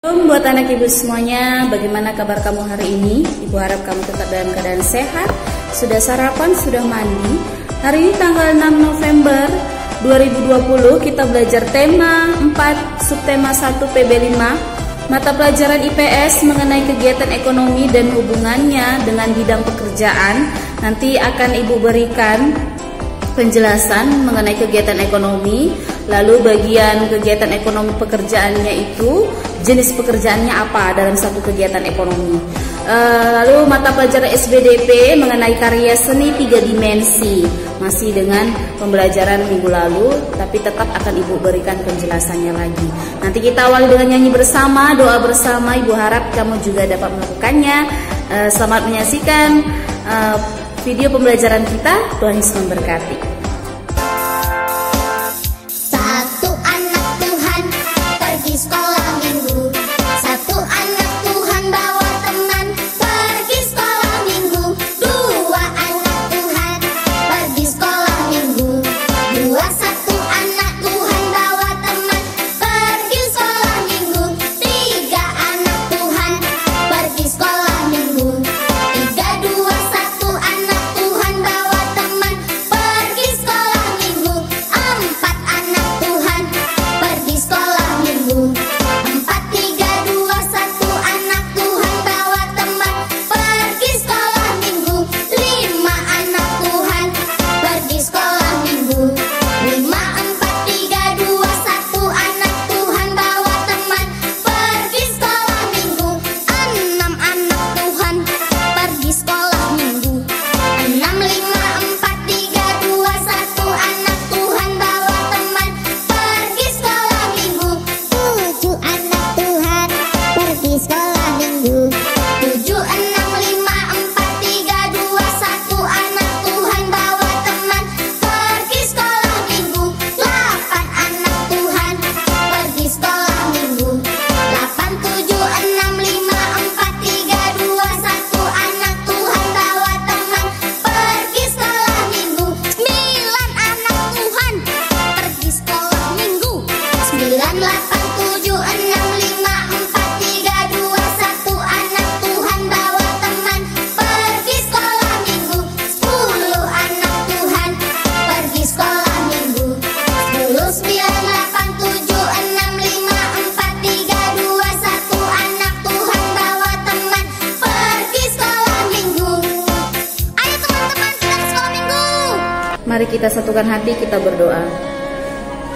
Shalom buat anak ibu semuanya, bagaimana kabar kamu hari ini? Ibu harap kamu tetap dalam keadaan sehat. Sudah sarapan, sudah mandi. Hari ini tanggal 6 November 2020 kita belajar tema 4, subtema 1 PB5, mata pelajaran IPS mengenai kegiatan ekonomi dan hubungannya dengan bidang pekerjaan. Nanti akan ibu berikan penjelasan mengenai kegiatan ekonomi, lalu bagian kegiatan ekonomi pekerjaannya itu jenis pekerjaannya apa dalam satu kegiatan ekonomi. Lalu mata pelajaran SBDP mengenai karya seni 3 dimensi, masih dengan pembelajaran minggu lalu, tapi tetap akan ibu berikan penjelasannya lagi. Nanti kita awali dengan nyanyi bersama, doa bersama. Ibu harap kamu juga dapat melakukannya. Selamat menyaksikan video pembelajaran kita. Tuhan Yesus memberkati. Mari kita satukan hati, kita berdoa.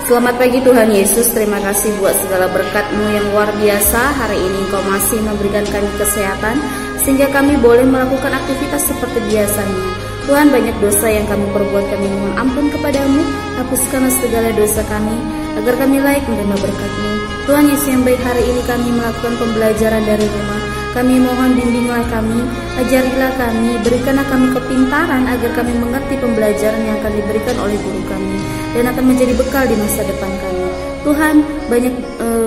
Selamat pagi Tuhan Yesus, terima kasih buat segala berkat-Mu yang luar biasa. Hari ini Engkau masih memberikan kami kesehatan, sehingga kami boleh melakukan aktivitas seperti biasanya. Tuhan, banyak dosa yang kami perbuat, kami mohon ampun kepadamu. Hapuskanlah segala dosa kami, agar kami layak menerima berkat-Mu. Tuhan Yesus yang baik, hari ini kami melakukan pembelajaran dari rumah. Kami mohon bimbinglah kami, ajarilah kami, berikanlah kami kepintaran agar kami mengerti pembelajaran yang akan diberikan oleh guru kami dan akan menjadi bekal di masa depan kami. Tuhan, banyak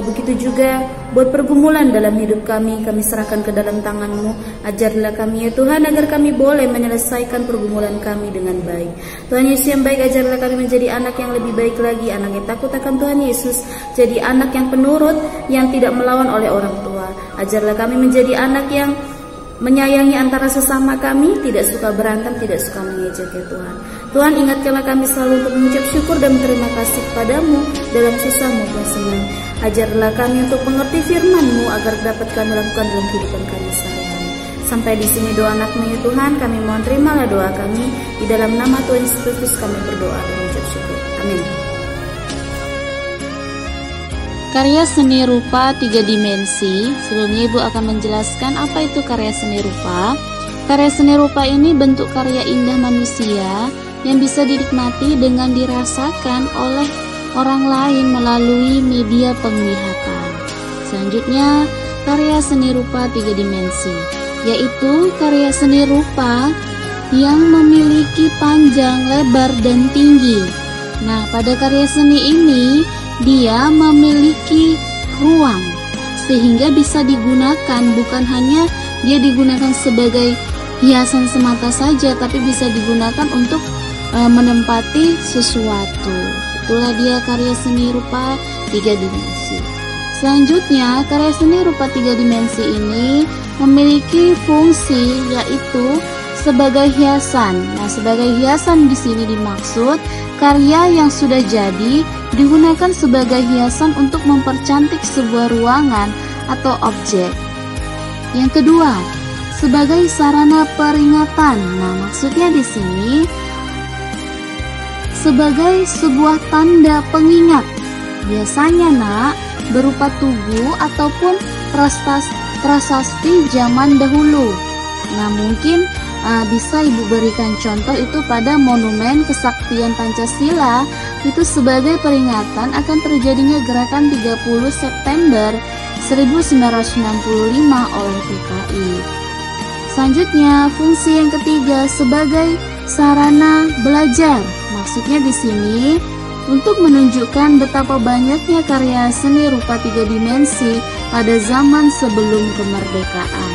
begitu juga buat pergumulan dalam hidup kami serahkan ke dalam tangan-Mu. Ajarilah kami ya Tuhan, agar kami boleh menyelesaikan pergumulan kami dengan baik. Tuhan Yesus yang baik, ajarilah kami menjadi anak yang lebih baik lagi, anak yang takut akan Tuhan Yesus, jadi anak yang penurut, yang tidak melawan oleh orang tua. Ajarlah kami menjadi anak yang menyayangi antara sesama kami, tidak suka berantem, tidak suka mengejek ya Tuhan. Tuhan, ingatkanlah kami selalu untuk mengucap syukur dan berterima kasih kepadamu dalam susah maupun senang. Ajarlah kami untuk mengerti firman-Mu agar dapat kami lakukan dalam kehidupan kami sehari-hari. Sampai di sini doa anak-Mu ya Tuhan, kami mohon terimalah doa kami. Di dalam nama Tuhan Yesus Kristus kami berdoa dan mengucap syukur. Amin. Karya seni rupa 3 dimensi. Sebelumnya Ibu akan menjelaskan apa itu karya seni rupa. Karya seni rupa ini bentuk karya indah manusia yang bisa dinikmati dengan dirasakan oleh orang lain melalui media penglihatan. Selanjutnya, karya seni rupa 3 dimensi, yaitu karya seni rupa yang memiliki panjang, lebar, dan tinggi. Nah, pada karya seni ini dia memiliki ruang sehingga bisa digunakan, bukan hanya dia digunakan sebagai hiasan semata saja, tapi bisa digunakan untuk menempati sesuatu. Itulah dia karya seni rupa 3 dimensi. Selanjutnya, karya seni rupa 3 dimensi ini memiliki fungsi yaitu sebagai hiasan. Nah, sebagai hiasan di sini dimaksud karya yang sudah jadi digunakan sebagai hiasan untuk mempercantik sebuah ruangan atau objek. Yang kedua, sebagai sarana peringatan. Nah, maksudnya di sini sebagai sebuah tanda pengingat. Biasanya, Nak, berupa tugu ataupun prasasti zaman dahulu. Nah, mungkin bisa Ibu berikan contoh itu pada monumen kesaktian Pancasila, itu sebagai peringatan akan terjadinya gerakan 30 September 1965 oleh PKI. Selanjutnya, fungsi yang ketiga sebagai sarana belajar. Maksudnya di sini untuk menunjukkan betapa banyaknya karya seni rupa 3 dimensi pada zaman sebelum kemerdekaan.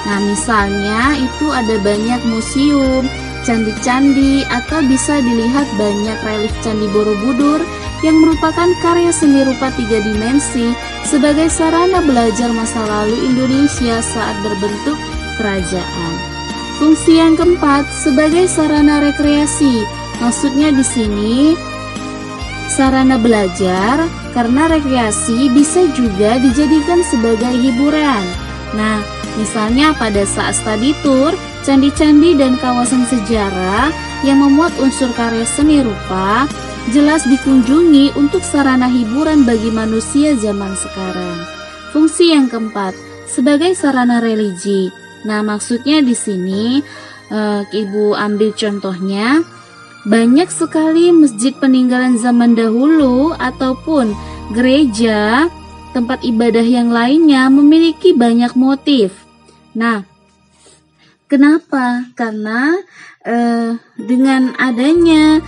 Nah, misalnya itu ada banyak museum, candi-candi, atau bisa dilihat banyak relief Candi Borobudur yang merupakan karya seni rupa 3 dimensi sebagai sarana belajar masa lalu Indonesia saat berbentuk kerajaan. Fungsi yang keempat sebagai sarana rekreasi. Maksudnya di sini sarana belajar karena rekreasi bisa juga dijadikan sebagai hiburan. Nah, misalnya pada saat study tour, candi-candi dan kawasan sejarah yang memuat unsur karya seni rupa jelas dikunjungi untuk sarana hiburan bagi manusia zaman sekarang. Fungsi yang keempat sebagai sarana religi. Nah, maksudnya di sini Ibu ambil contohnya, banyak sekali masjid peninggalan zaman dahulu ataupun gereja, tempat ibadah yang lainnya memiliki banyak motif. Nah, kenapa? Karena dengan adanya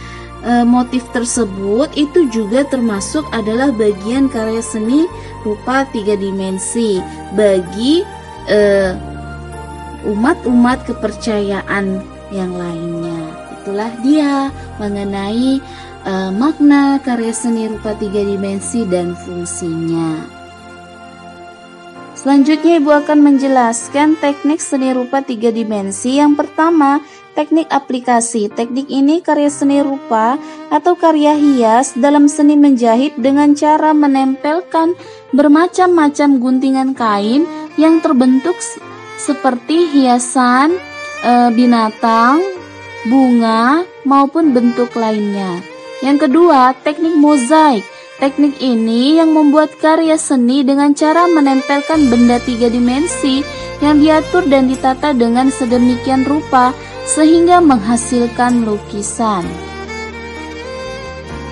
motif tersebut itu juga termasuk adalah bagian karya seni rupa 3 dimensi bagi umat-umat kepercayaan yang lainnya. Itulah dia mengenai makna karya seni rupa 3 dimensi dan fungsinya. Selanjutnya Ibu akan menjelaskan teknik seni rupa 3 dimensi. Yang pertama, teknik aplikasi. Teknik ini karya seni rupa atau karya hias dalam seni menjahit dengan cara menempelkan bermacam-macam guntingan kain yang terbentuk seperti hiasan, binatang, bunga, maupun bentuk lainnya. Yang kedua, teknik mozaik. Teknik ini yang membuat karya seni dengan cara menempelkan benda 3 dimensi yang diatur dan ditata dengan sedemikian rupa sehingga menghasilkan lukisan.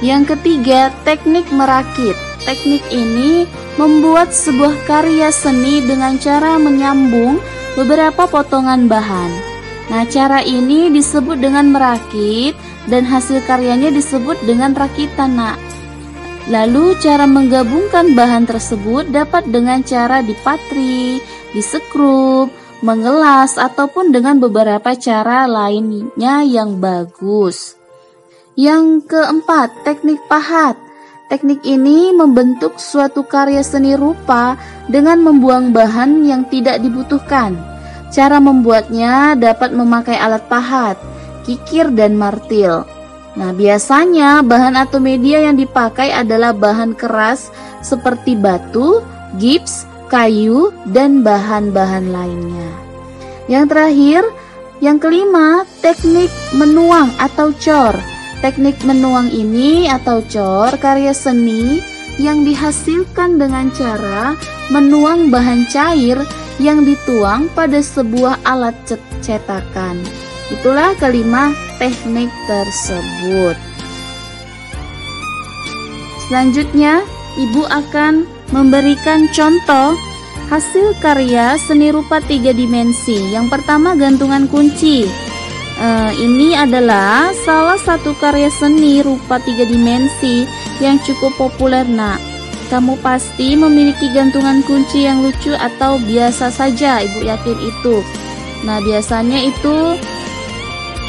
Yang ketiga, teknik merakit. Teknik ini membuat sebuah karya seni dengan cara menyambung beberapa potongan bahan. Nah, cara ini disebut dengan merakit dan hasil karyanya disebut dengan rakitan, Nak. Lalu cara menggabungkan bahan tersebut dapat dengan cara dipatri, disekrup, mengelas, ataupun dengan beberapa cara lainnya yang bagus. Yang keempat, teknik pahat. Teknik ini membentuk suatu karya seni rupa dengan membuang bahan yang tidak dibutuhkan. Cara membuatnya dapat memakai alat pahat, kikir, dan martil. Nah, biasanya bahan atau media yang dipakai adalah bahan keras seperti batu, gips, kayu, dan bahan-bahan lainnya. Yang terakhir, yang kelima, teknik menuang atau cor. Teknik menuang ini atau cor karya seni yang dihasilkan dengan cara menuang bahan cair yang dituang pada sebuah alat cetakan. Itulah kelima teknik tersebut. Selanjutnya, Ibu akan memberikan contoh hasil karya seni rupa 3 dimensi. Yang pertama, gantungan kunci. Ini adalah salah satu karya seni rupa 3 dimensi yang cukup populer, Nak. Kamu pasti memiliki gantungan kunci yang lucu atau biasa saja, Ibu yakin itu. Nah, biasanya itu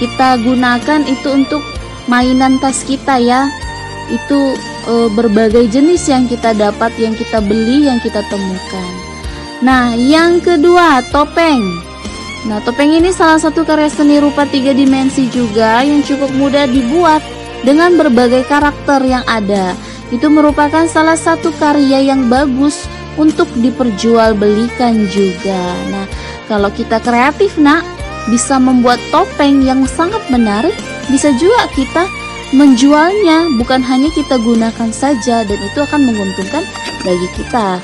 kita gunakan itu untuk mainan tas kita ya. Itu berbagai jenis yang kita dapat, yang kita beli, yang kita temukan. Nah, yang kedua, topeng. Nah, topeng ini salah satu karya seni rupa 3 dimensi juga yang cukup mudah dibuat dengan berbagai karakter yang ada. Itu merupakan salah satu karya yang bagus untuk diperjualbelikan juga. Nah, kalau kita kreatif, nak, bisa membuat topeng yang sangat menarik, bisa juga kita menjualnya, bukan hanya kita gunakan saja, dan itu akan menguntungkan bagi kita.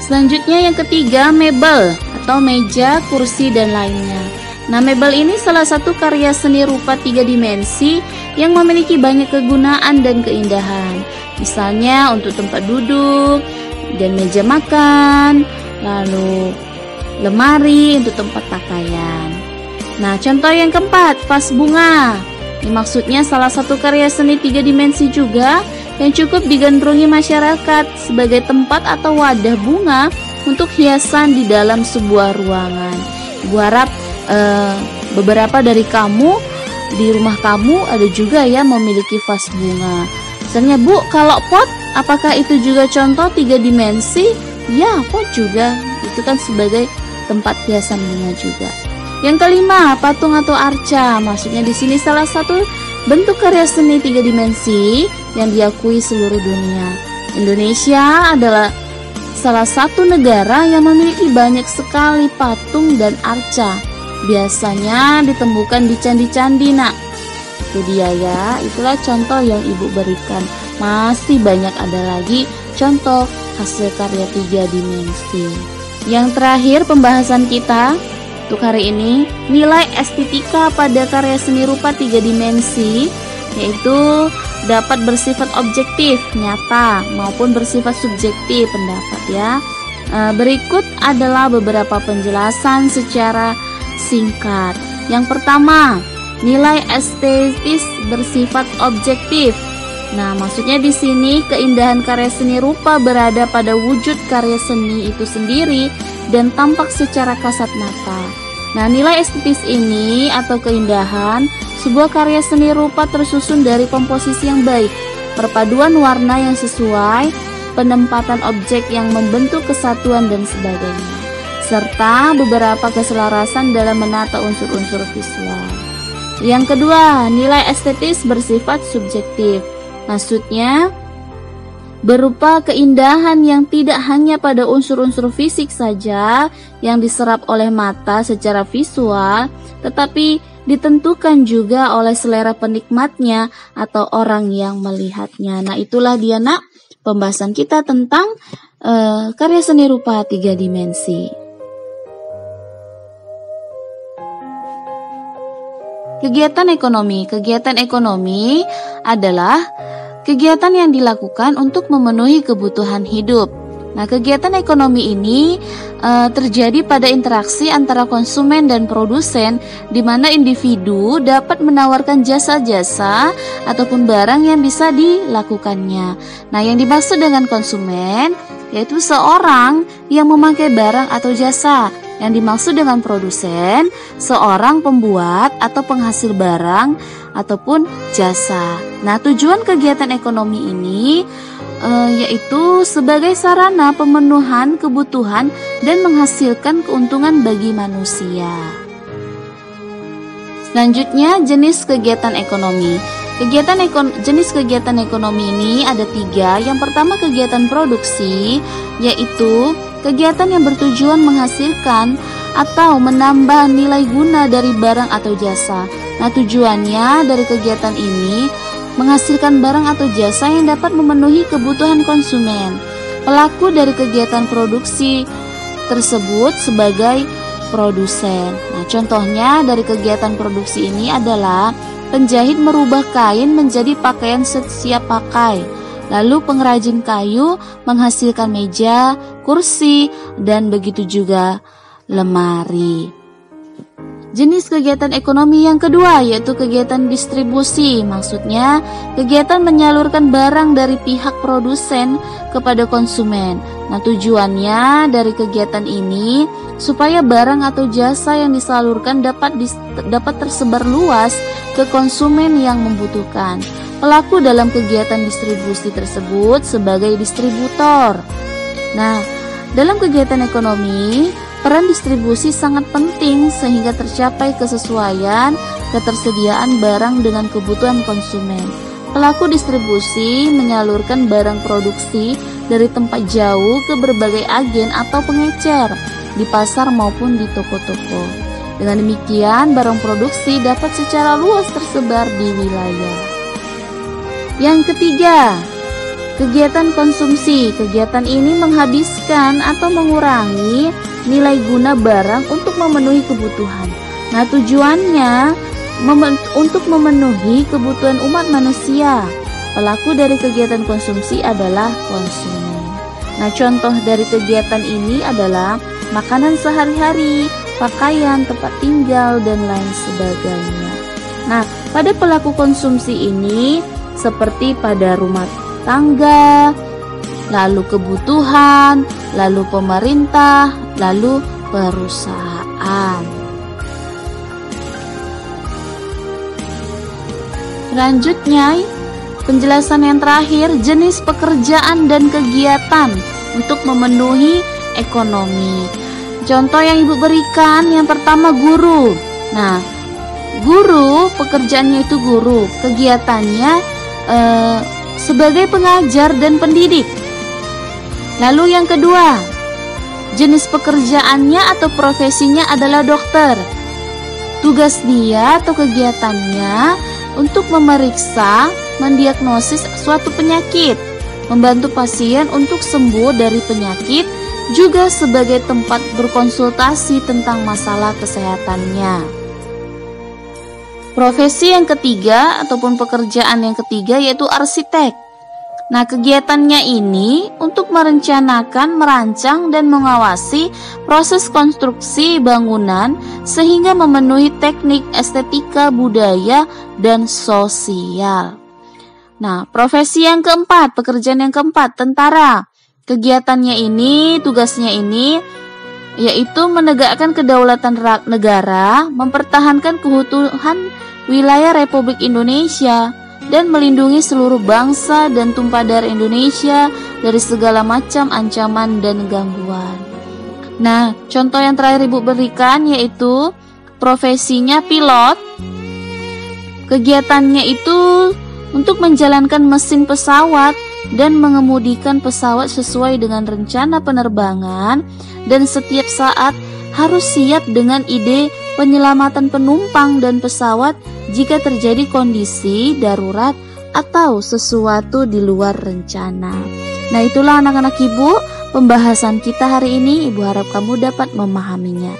Selanjutnya yang ketiga, mebel atau meja, kursi, dan lainnya. Nah, mebel ini salah satu karya seni rupa 3 dimensi yang memiliki banyak kegunaan dan keindahan. Misalnya untuk tempat duduk dan meja makan, lalu lemari untuk tempat pakaian. Nah, contoh yang keempat, vas bunga. Ini maksudnya salah satu karya seni 3 dimensi juga yang cukup digandrungi masyarakat sebagai tempat atau wadah bunga untuk hiasan di dalam sebuah ruangan. Ibu harap beberapa dari kamu di rumah kamu ada juga ya memiliki vas bunga. Misalnya, Bu, kalau pot, apakah itu juga contoh 3 dimensi? Ya, pot juga. Itu kan sebagai tempat hiasan bunga juga. Yang kelima, patung atau arca. Maksudnya di sini salah satu bentuk karya seni 3 dimensi yang diakui seluruh dunia. Indonesia adalah salah satu negara yang memiliki banyak sekali patung dan arca. Biasanya ditemukan di candi-candi, nak. Itu dia ya, itulah contoh yang ibu berikan. Masih banyak ada lagi contoh hasil karya 3 dimensi. Yang terakhir pembahasan kita untuk hari ini, nilai estetika pada karya seni rupa 3 dimensi, yaitu dapat bersifat objektif, nyata, maupun bersifat subjektif pendapat ya. Berikut adalah beberapa penjelasan secara singkat. Yang pertama, nilai estetis bersifat objektif. Nah, maksudnya di sini keindahan karya seni rupa berada pada wujud karya seni itu sendiri dan tampak secara kasat mata. Nah, nilai estetis ini atau keindahan sebuah karya seni rupa tersusun dari komposisi yang baik, perpaduan warna yang sesuai, penempatan objek yang membentuk kesatuan dan sebagainya, serta beberapa keselarasan dalam menata unsur-unsur visual. Yang kedua, nilai estetis bersifat subjektif. Maksudnya berupa keindahan yang tidak hanya pada unsur-unsur fisik saja yang diserap oleh mata secara visual, tetapi ditentukan juga oleh selera penikmatnya atau orang yang melihatnya. Nah, itulah dia, nak, pembahasan kita tentang karya seni rupa 3 dimensi. Kegiatan ekonomi. Kegiatan ekonomi adalah kegiatan yang dilakukan untuk memenuhi kebutuhan hidup. Nah, kegiatan ekonomi ini terjadi pada interaksi antara konsumen dan produsen, di mana individu dapat menawarkan jasa-jasa ataupun barang yang bisa dilakukannya. Nah, yang dimaksud dengan konsumen yaitu seorang yang memakai barang atau jasa. Yang dimaksud dengan produsen, seorang pembuat atau penghasil barang ataupun jasa. Nah, tujuan kegiatan ekonomi ini yaitu sebagai sarana pemenuhan kebutuhan dan menghasilkan keuntungan bagi manusia. Selanjutnya, jenis kegiatan ekonomi. Jenis kegiatan ekonomi ini ada 3. Yang pertama, kegiatan produksi, yaitu kegiatan yang bertujuan menghasilkan atau menambah nilai guna dari barang atau jasa. Nah, tujuannya dari kegiatan ini menghasilkan barang atau jasa yang dapat memenuhi kebutuhan konsumen. Pelaku dari kegiatan produksi tersebut sebagai produsen. Nah, contohnya dari kegiatan produksi ini adalah penjahit merubah kain menjadi pakaian siap pakai. Lalu pengrajin kayu menghasilkan meja, kursi, dan begitu juga lemari. Jenis kegiatan ekonomi yang kedua yaitu kegiatan distribusi. Maksudnya kegiatan menyalurkan barang dari pihak produsen kepada konsumen. Nah, tujuannya dari kegiatan ini supaya barang atau jasa yang disalurkan dapat tersebar luas ke konsumen yang membutuhkan. Pelaku dalam kegiatan distribusi tersebut sebagai distributor. Nah, dalam kegiatan ekonomi, peran distribusi sangat penting sehingga tercapai kesesuaian ketersediaan barang dengan kebutuhan konsumen. Pelaku distribusi menyalurkan barang produksi dari tempat jauh ke berbagai agen atau pengecer di pasar maupun di toko-toko. Dengan demikian, barang produksi dapat secara luas tersebar di wilayah. Yang ketiga, kegiatan konsumsi. Kegiatan ini menghabiskan atau mengurangi nilai guna barang untuk memenuhi kebutuhan. Nah, tujuannya untuk memenuhi kebutuhan umat manusia. Pelaku dari kegiatan konsumsi adalah konsumen. Nah, contoh dari kegiatan ini adalah makanan sehari-hari, pakaian, tempat tinggal, dan lain sebagainya. Nah, pada pelaku konsumsi ini seperti pada rumah tangga, lalu kebutuhan, lalu pemerintah, lalu perusahaan. Selanjutnya, penjelasan yang terakhir, jenis pekerjaan dan kegiatan untuk memenuhi ekonomi. Contoh yang Ibu berikan, yang pertama guru. Nah, guru, pekerjaannya itu guru, kegiatannya sebagai pengajar dan pendidik. Lalu yang kedua, jenis pekerjaannya atau profesinya adalah dokter. Tugas dia atau kegiatannya untuk memeriksa, mendiagnosis suatu penyakit, membantu pasien untuk sembuh dari penyakit, juga sebagai tempat berkonsultasi tentang masalah kesehatannya. Profesi yang ketiga ataupun pekerjaan yang ketiga yaitu arsitek. Nah, kegiatannya ini untuk merencanakan, merancang, dan mengawasi proses konstruksi bangunan sehingga memenuhi teknik, estetika, budaya, dan sosial. Nah, profesi yang keempat, pekerjaan yang keempat, tentara. Kegiatannya ini, tugasnya ini, yaitu menegakkan kedaulatan negara, mempertahankan keutuhan wilayah Republik Indonesia, dan melindungi seluruh bangsa dan tumpah darah Indonesia dari segala macam ancaman dan gangguan. Nah, contoh yang terakhir Ibu berikan yaitu profesinya pilot. Kegiatannya itu untuk menjalankan mesin pesawat dan mengemudikan pesawat sesuai dengan rencana penerbangan, dan setiap saat harus siap dengan ide penyelamatan penumpang dan pesawat jika terjadi kondisi darurat atau sesuatu di luar rencana. Nah, itulah anak-anak Ibu pembahasan kita hari ini. Ibu harap kamu dapat memahaminya.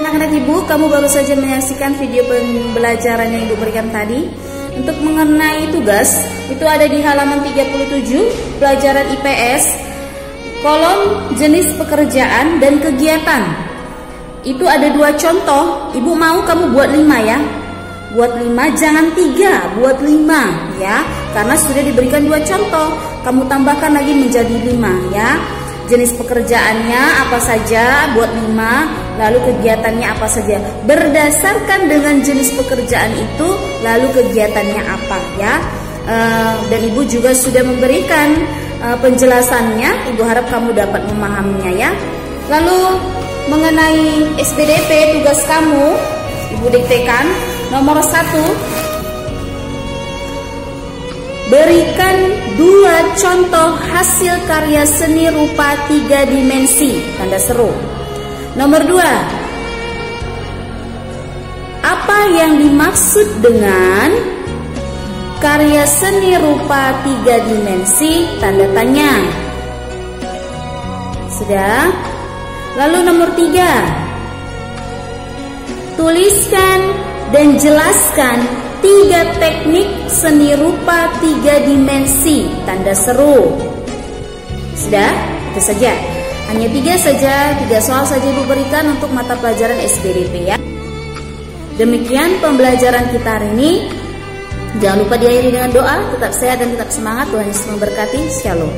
Anak-anak Ibu, kamu baru saja menyaksikan video pembelajaran yang Ibu berikan tadi. Untuk mengenai tugas, itu ada di halaman 37, pelajaran IPS, kolom jenis pekerjaan dan kegiatan. Itu ada 2 contoh. Ibu mau kamu buat 5 ya. Buat 5, jangan 3, buat 5 ya. Karena sudah diberikan 2 contoh. Kamu tambahkan lagi menjadi 5 ya. Jenis pekerjaannya apa saja, buat 5. Lalu kegiatannya apa saja. Berdasarkan dengan jenis pekerjaan itu, lalu kegiatannya apa ya. Dan Ibu juga sudah memberikan penjelasannya. Ibu harap kamu dapat memahaminya ya. Lalu mengenai SPDP, tugas kamu Ibu diktekan. Nomor 1, berikan 2 contoh hasil karya seni rupa 3 dimensi, tanda seru. Nomor 2, apa yang dimaksud dengan karya seni rupa 3 dimensi, tanda tanya. Sudah? Lalu nomor 3, tuliskan dan jelaskan 3 teknik seni rupa 3 dimensi, tanda seru. Sudah? Itu saja. Hanya 3 saja, 3 soal saja Ibu berikan untuk mata pelajaran SPDP ya. Demikian pembelajaran kita hari ini. Jangan lupa diakhiri dengan doa. Tetap sehat dan tetap semangat. Tuhan Yesus memberkati. Shalom.